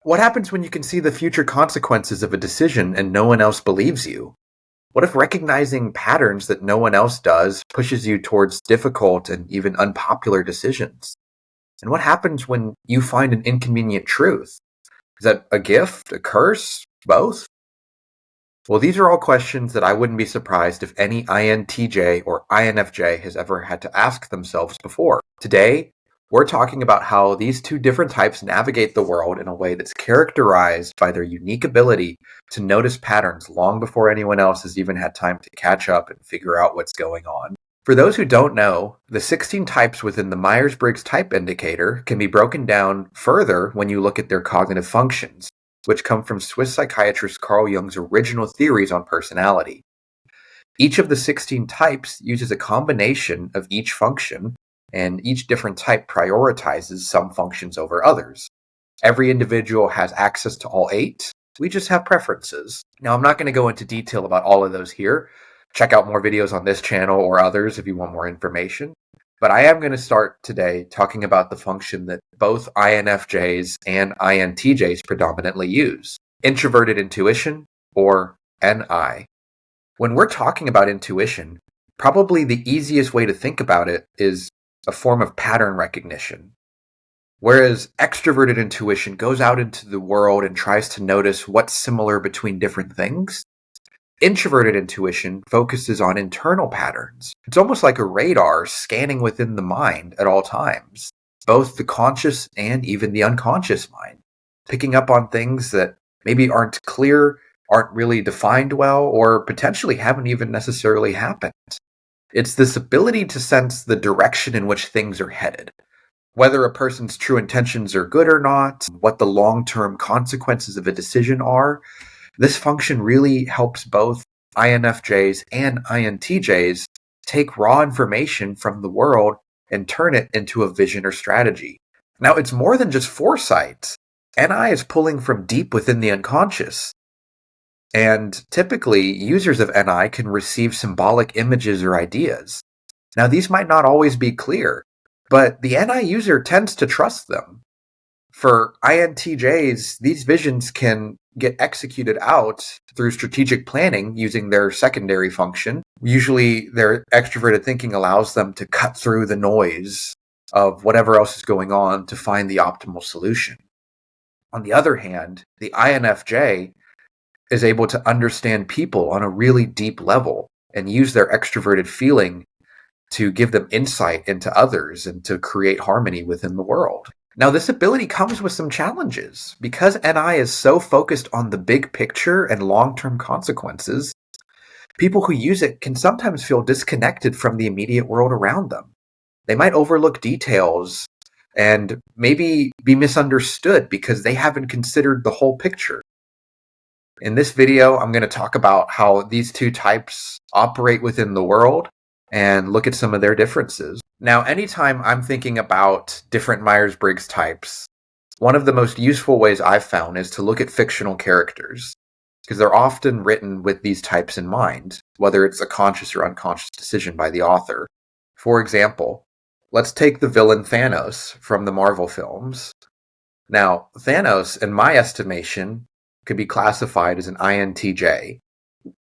What happens when you can see the future consequences of a decision and no one else believes you? What if recognizing patterns that no one else does pushes you towards difficult and even unpopular decisions? And what happens when you find an inconvenient truth? Is that a gift, a curse, both? Well, these are all questions that I wouldn't be surprised if any INTJ or INFJ has ever had to ask themselves before. Today, we're talking about how these two different types navigate the world in a way that's characterized by their unique ability to notice patterns long before anyone else has even had time to catch up and figure out what's going on. For those who don't know, the 16 types within the Myers-Briggs Type Indicator can be broken down further when you look at their cognitive functions, which come from Swiss psychiatrist Carl Jung's original theories on personality. Each of the 16 types uses a combination of each function, and each different type prioritizes some functions over others. Every individual has access to all 8. We just have preferences. Now, I'm not going to go into detail about all of those here. Check out more videos on this channel or others if you want more information. But I am going to start today talking about the function that both INFJs and INTJs predominantly use, Introverted Intuition, or NI. When we're talking about intuition, probably the easiest way to think about it is a form of pattern recognition. Whereas extroverted intuition goes out into the world and tries to notice what's similar between different things, introverted intuition focuses on internal patterns. It's almost like a radar scanning within the mind at all times, both the conscious and even the unconscious mind, picking up on things that maybe aren't clear, aren't really defined well, or potentially haven't even necessarily happened. It's this ability to sense the direction in which things are headed, whether a person's true intentions are good or not, what the long-term consequences of a decision are. This function really helps both INFJs and INTJs take raw information from the world and turn it into a vision or strategy. Now, it's more than just foresight. NI is pulling from deep within the unconscious. And typically, users of NI can receive symbolic images or ideas. Now, these might not always be clear, but the NI user tends to trust them. For INTJs, these visions can get executed out through strategic planning using their secondary function. Usually, their extroverted thinking allows them to cut through the noise of whatever else is going on to find the optimal solution. On the other hand, the INFJ is able to understand people on a really deep level and use their extroverted feeling to give them insight into others and to create harmony within the world. Now, this ability comes with some challenges. Because NI is so focused on the big picture and long-term consequences, people who use it can sometimes feel disconnected from the immediate world around them. They might overlook details and maybe be misunderstood because they haven't considered the whole picture. In this video, I'm going to talk about how these two types operate within the world and look at some of their differences. Now, anytime I'm thinking about different Myers-Briggs types, one of the most useful ways I've found is to look at fictional characters, because they're often written with these types in mind, whether it's a conscious or unconscious decision by the author. For example, let's take the villain Thanos from the Marvel films. Now, Thanos, in my estimation, could be classified as an INTJ.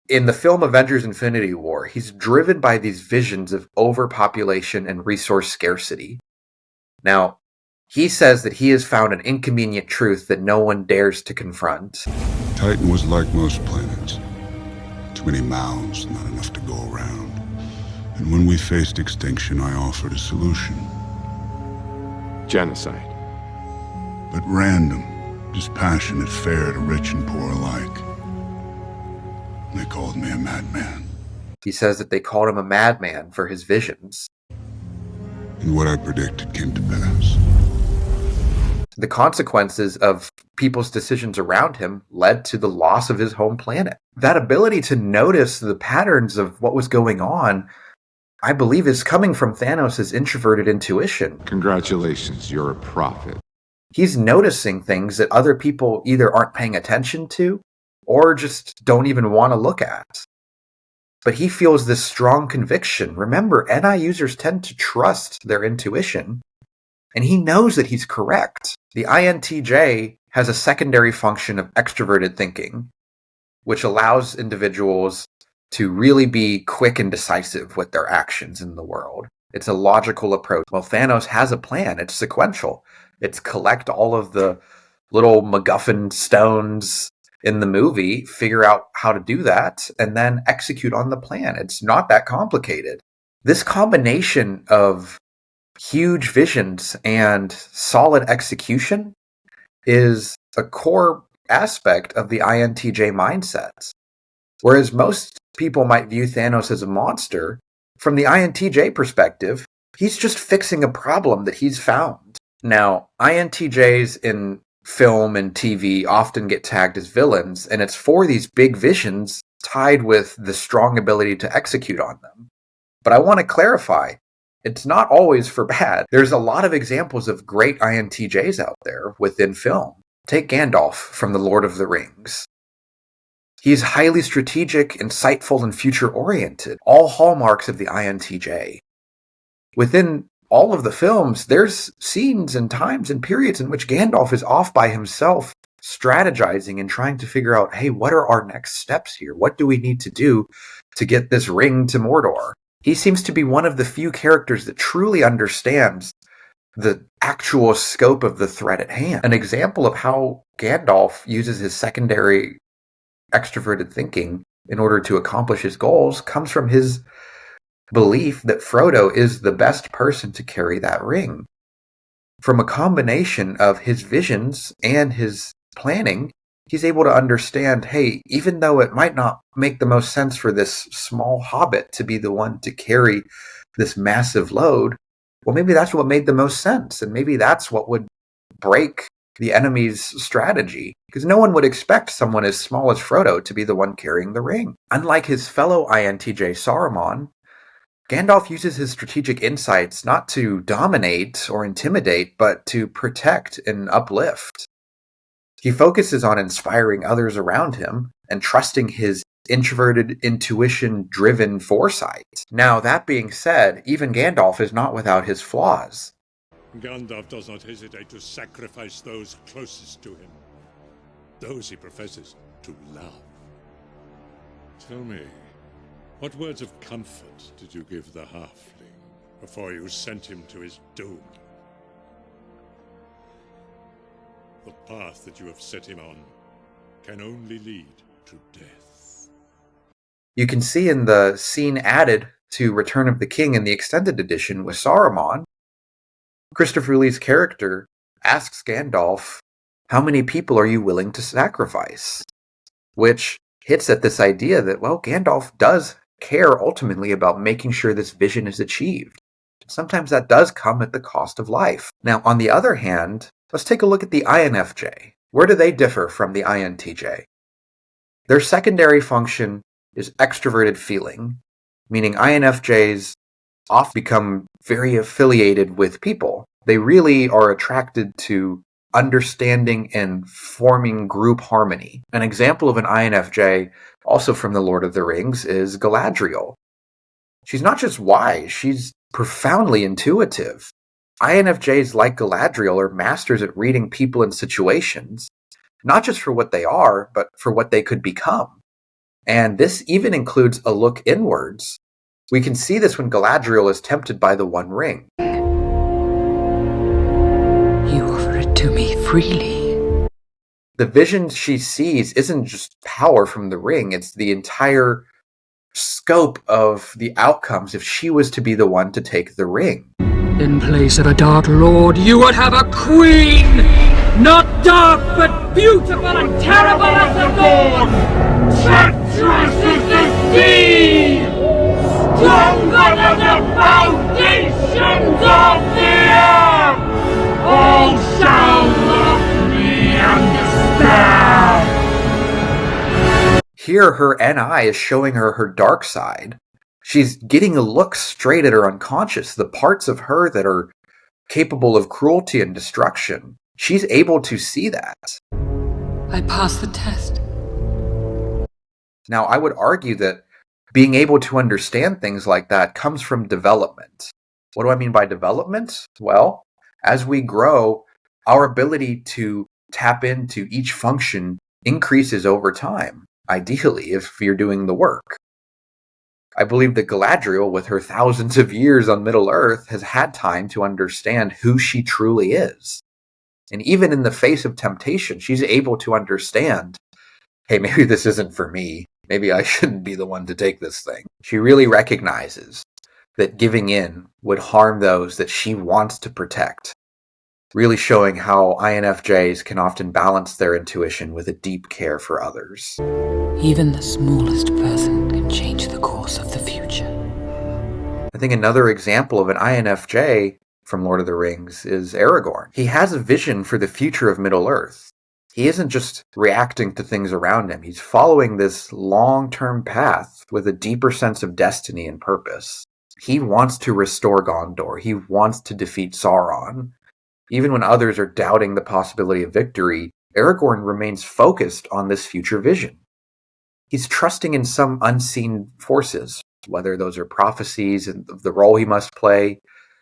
In the film Avengers Infinity War, he's driven by these visions of overpopulation and resource scarcity. Now, he says that he has found an inconvenient truth that no one dares to confront. Titan was like most planets. Too many mouths, not enough to go around. And when we faced extinction, I offered a solution. Genocide. But random, dispassionate, fair to rich and poor alike. They called me a madman. He says that they called him a madman for his visions. And what I predicted came to pass. The consequences of people's decisions around him led to the loss of his home planet. That ability to notice the patterns of what was going on, I believe, is coming from Thanos' introverted intuition. Congratulations, you're a prophet. He's noticing things that other people either aren't paying attention to or just don't even want to look at. But he feels this strong conviction. Remember, NI users tend to trust their intuition, and he knows that he's correct. The INTJ has a secondary function of extroverted thinking, which allows individuals to really be quick and decisive with their actions in the world. It's a logical approach. Well, Thanos has a plan. It's sequential. It's collect all of the little MacGuffin stones in the movie, figure out how to do that, and then execute on the plan. It's not that complicated. This combination of huge visions and solid execution is a core aspect of the INTJ mindset. Whereas most people might view Thanos as a monster, from the INTJ perspective, he's just fixing a problem that he's found. Now, INTJs in film and TV often get tagged as villains, and it's for these big visions tied with the strong ability to execute on them. But I want to clarify, it's not always for bad. There's a lot of examples of great INTJs out there within film. Take Gandalf from The Lord of the Rings. He's highly strategic, insightful, and future-oriented, all hallmarks of the INTJ. Within all of the films, there's scenes and times and periods in which Gandalf is off by himself, strategizing and trying to figure out, hey, what are our next steps here? What do we need to do to get this ring to Mordor? He seems to be one of the few characters that truly understands the actual scope of the threat at hand. An example of how Gandalf uses his secondary extroverted thinking in order to accomplish his goals comes from his belief that Frodo is the best person to carry that ring. From a combination of his visions and his planning, he's able to understand, hey, even though it might not make the most sense for this small hobbit to be the one to carry this massive load, well, maybe that's what made the most sense, and maybe that's what would break the enemy's strategy, because no one would expect someone as small as Frodo to be the one carrying the ring. Unlike his fellow INTJ Saruman, Gandalf uses his strategic insights not to dominate or intimidate, but to protect and uplift. He focuses on inspiring others around him and trusting his introverted intuition-driven foresight. Now, that being said, even Gandalf is not without his flaws. Gandalf does not hesitate to sacrifice those closest to him, those he professes to love. Tell me, what words of comfort did you give the halfling before you sent him to his doom? The path that you have set him on can only lead to death. You can see in the scene added to Return of the King in the extended edition with Saruman, Christopher Lee's character asks Gandalf, how many people are you willing to sacrifice? Which hits at this idea that, well, Gandalf does care ultimately about making sure this vision is achieved. Sometimes that does come at the cost of life. Now, on the other hand, let's take a look at the INFJ. Where do they differ from the INTJ? Their secondary function is extroverted feeling, meaning INFJs often become very affiliated with people. They really are attracted to understanding and forming group harmony. An example of an INFJ, also from The Lord of the Rings, is Galadriel. She's not just wise, she's profoundly intuitive. INFJs like Galadriel are masters at reading people and situations, not just for what they are, but for what they could become. And this even includes a look inwards. We can see this when Galadriel is tempted by the One Ring. You offer it to me freely. The vision she sees isn't just power from the ring, it's the entire scope of the outcomes if she was to be the one to take the ring. In place of a Dark Lord, you would have a queen! Not dark, but beautiful and terrible as the dawn! Treacherous as the sea! Stronger than the foundations of the earth! All shall love me and despair! Here, her NI is showing her dark side. She's getting a look straight at her unconscious, the parts of her that are capable of cruelty and destruction. She's able to see that. I passed the test. Now, I would argue that being able to understand things like that comes from development. What do I mean by development? Well, as we grow, our ability to tap into each function increases over time, ideally, if you're doing the work. I believe that Galadriel, with her thousands of years on Middle-earth, has had time to understand who she truly is. And even in the face of temptation, she's able to understand, hey, maybe this isn't for me. Maybe I shouldn't be the one to take this thing. She really recognizes that giving in would harm those that she wants to protect, really showing how INFJs can often balance their intuition with a deep care for others. Even the smallest person can change the course of the future. I think another example of an INFJ from Lord of the Rings is Aragorn. He has a vision for the future of Middle-earth. He isn't just reacting to things around him. He's following this long-term path with a deeper sense of destiny and purpose. He wants to restore Gondor. He wants to defeat Sauron. Even when others are doubting the possibility of victory, Aragorn remains focused on this future vision. He's trusting in some unseen forces, whether those are prophecies and the role he must play,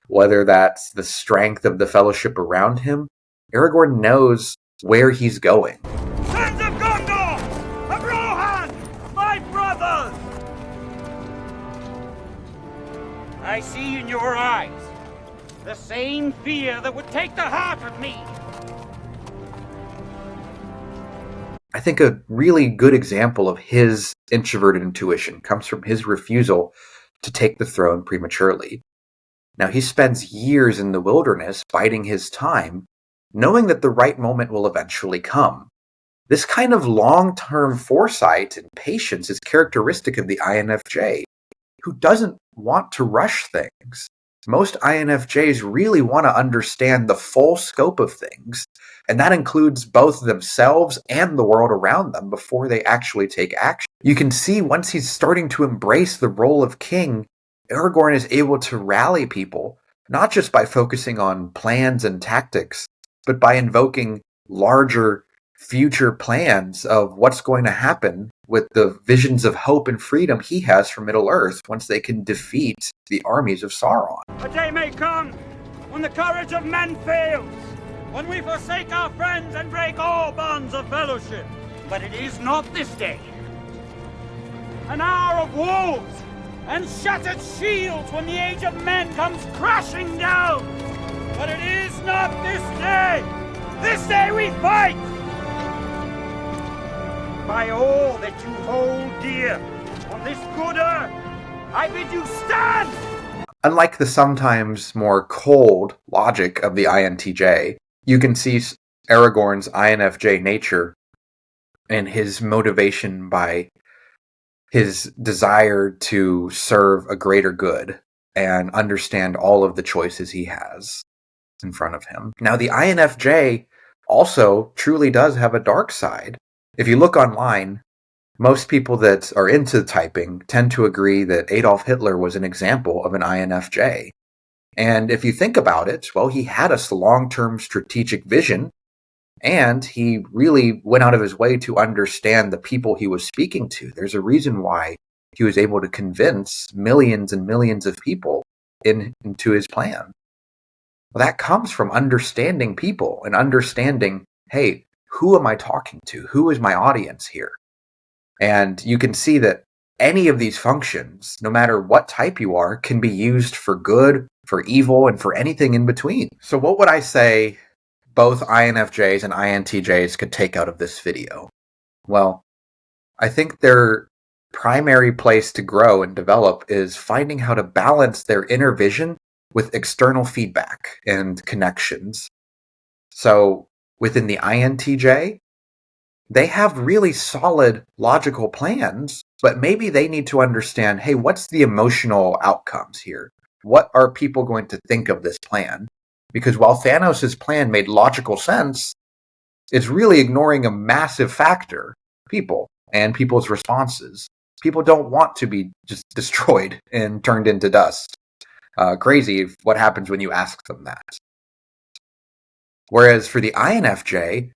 whether that's the strength of the fellowship around him. Aragorn knows where he's going. Sons of Gondor! Of Rohan! My brothers! I see in your eyes the same fear that would take the heart of me. I think a really good example of his introverted intuition comes from his refusal to take the throne prematurely. Now, he spends years in the wilderness biding his time, knowing that the right moment will eventually come. This kind of long-term foresight and patience is characteristic of the INFJ, who doesn't want to rush things. Most INFJs really want to understand the full scope of things, and that includes both themselves and the world around them before they actually take action. You can see once he's starting to embrace the role of king, Aragorn is able to rally people, not just by focusing on plans and tactics, but by invoking larger future plans of what's going to happen with the visions of hope and freedom he has for Middle-earth once they can defeat the armies of Sauron. A day may come when the courage of men fails, when we forsake our friends and break all bonds of fellowship. But it is not this day. An hour of wolves and shattered shields when the age of men comes crashing down. But it is not this day. This day we fight. By all that you hold dear on this good earth, I bid you stand! Unlike the sometimes more cold logic of the INTJ, you can see Aragorn's INFJ nature and his motivation by his desire to serve a greater good and understand all of the choices he has in front of him. Now, the INFJ also truly does have a dark side. If you look online, most people that are into typing tend to agree that Adolf Hitler was an example of an INFJ. And if you think about it, well, he had a long-term strategic vision, and he really went out of his way to understand the people he was speaking to. There's a reason why he was able to convince millions and millions of people into his plan. Well, that comes from understanding people and understanding, hey, who am I talking to? Who is my audience here? And you can see that any of these functions, no matter what type you are, can be used for good, for evil, and for anything in between. So what would I say both INFJs and INTJs could take out of this video? Well, I think their primary place to grow and develop is finding how to balance their inner vision with external feedback and connections. So within the INTJ, they have really solid logical plans, but maybe they need to understand, hey, what's the emotional outcomes here? What are people going to think of this plan? Because while Thanos' plan made logical sense, it's really ignoring a massive factor, people, and people's responses. People don't want to be just destroyed and turned into dust. Crazy what happens when you ask them that. Whereas for the INFJ,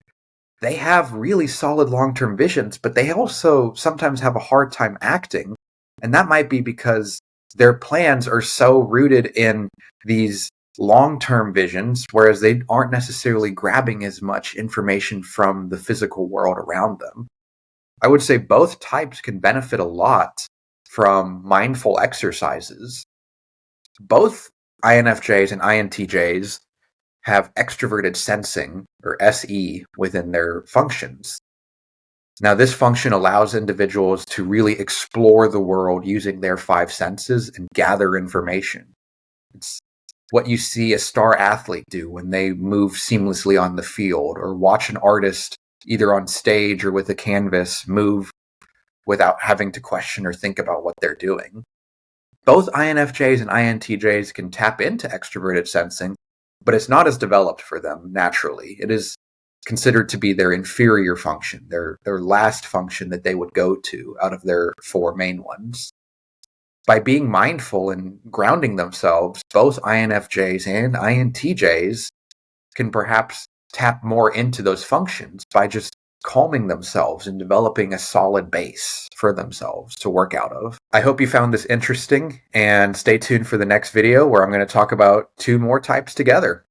they have really solid long-term visions, but they also sometimes have a hard time acting. And that might be because their plans are so rooted in these long-term visions, whereas they aren't necessarily grabbing as much information from the physical world around them. I would say both types can benefit a lot from mindful exercises. Both INFJs and INTJs have extroverted sensing, or SE, within their functions. Now, this function allows individuals to really explore the world using their five senses and gather information. It's what you see a star athlete do when they move seamlessly on the field, or watch an artist either on stage or with a canvas move without having to question or think about what they're doing. Both INFJs and INTJs can tap into extroverted sensing, but it's not as developed for them naturally. It is considered to be their inferior function, their last function that they would go to out of their four main ones. By being mindful and grounding themselves, both INFJs and INTJs can perhaps tap more into those functions by just calming themselves and developing a solid base for themselves to work out of. I hope you found this interesting, and stay tuned for the next video where I'm going to talk about two more types together.